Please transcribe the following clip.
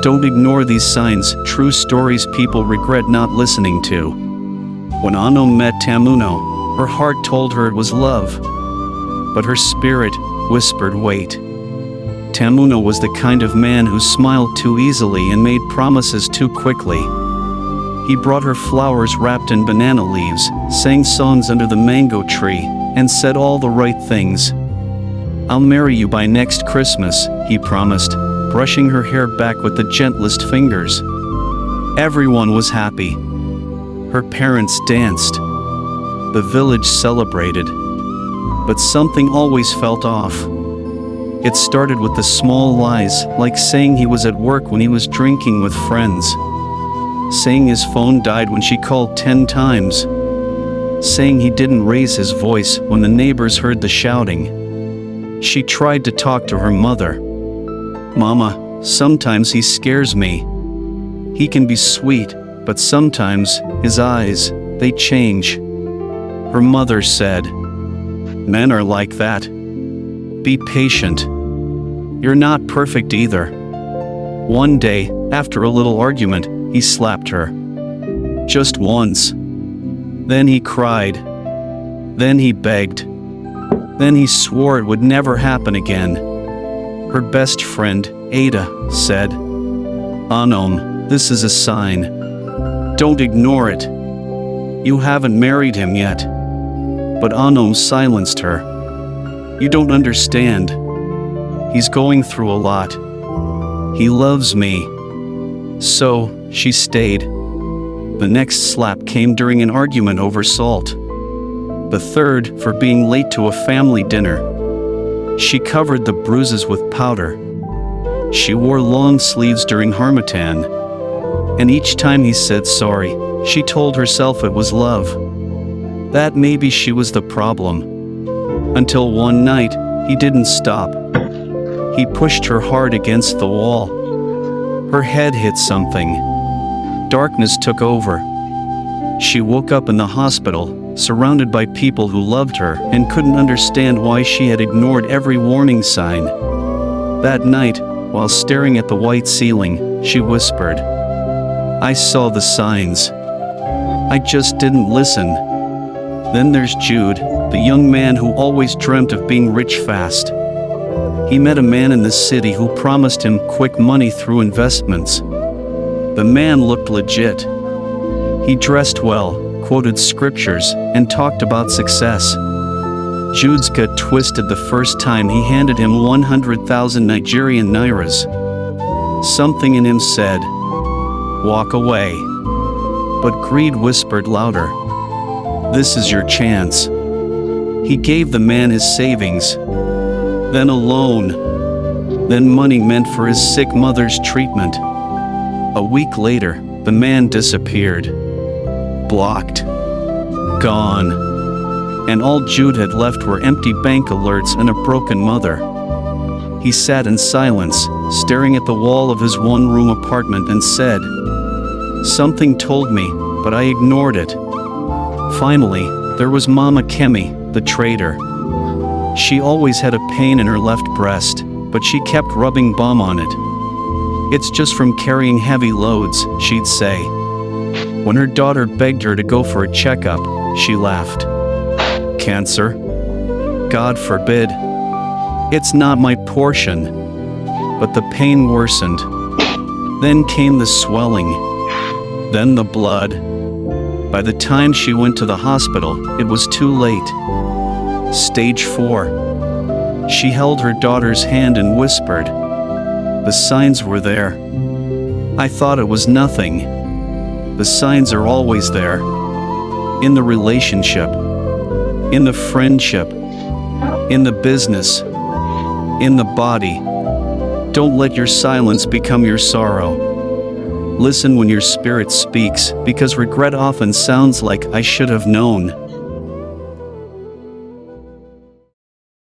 Don't ignore these signs, true stories people regret not listening to. When Anom met Tamuno, her heart told her it was love. But her spirit whispered wait. Tamuno was the kind of man who smiled too easily and made promises too quickly. He brought her flowers wrapped in banana leaves, sang songs under the mango tree, and said all the right things. "I'll marry you by next Christmas," he promised, brushing her hair back with the gentlest fingers. Everyone was happy. Her parents danced. The village celebrated. But something always felt off. It started with the small lies, like saying he was at work when he was drinking with friends. Saying his phone died when she called 10 times. Saying he didn't raise his voice when the neighbors heard the shouting. She tried to talk to her mother. "Mama, sometimes he scares me. He can be sweet, but sometimes his eyes, they change." Her mother said, "Men are like that. Be patient. You're not perfect either." One day, after a little argument, he slapped her. Just once. Then he cried. Then he begged. Then he swore it would never happen again. Her best friend, Ada, said, "Anom, this is a sign. Don't ignore it. You haven't married him yet." But Anom silenced her. "You don't understand. He's going through a lot. He loves me." So, she stayed. The next slap came during an argument over salt. The third for being late to a family dinner. She covered the bruises with powder. She wore long sleeves during Harmattan. And each time he said sorry, she told herself it was love. That maybe she was the problem. Until one night, he didn't stop. He pushed her hard against the wall. Her head hit something. Darkness took over. She woke up in the hospital, surrounded by people who loved her and couldn't understand why she had ignored every warning sign. That night, while staring at the white ceiling, she whispered, "I saw the signs. I just didn't listen." Then there's Jude, the young man who always dreamt of being rich fast. He met a man in the city who promised him quick money through investments. The man looked legit. He dressed well, quoted scriptures, and talked about success. Jude's gut twisted the first time he handed him 100,000 Nigerian nairas. Something in him said, "Walk away." But greed whispered louder, "This is your chance." He gave the man his savings, then a loan, then money meant for his sick mother's treatment. A week later, the man disappeared. Blocked. Gone. And all Jude had left were empty bank alerts and a broken mother. He sat in silence, staring at the wall of his one-room apartment and said, "Something told me, but I ignored it." Finally, there was Mama Kemi, the trader. She always had a pain in her left breast, but she kept rubbing balm on it. "It's just from carrying heavy loads," she'd say. When her daughter begged her to go for a checkup, she laughed. "Cancer? God forbid. It's not my portion." But the pain worsened. Then came the swelling. Then the blood. By the time she went to the hospital, it was too late. Stage 4. She held her daughter's hand and whispered, "The signs were there. I thought it was nothing." The signs are always there. In the relationship. In the friendship. In the business. In the body. Don't let your silence become your sorrow. Listen when your spirit speaks, because regret often sounds like "I should have known."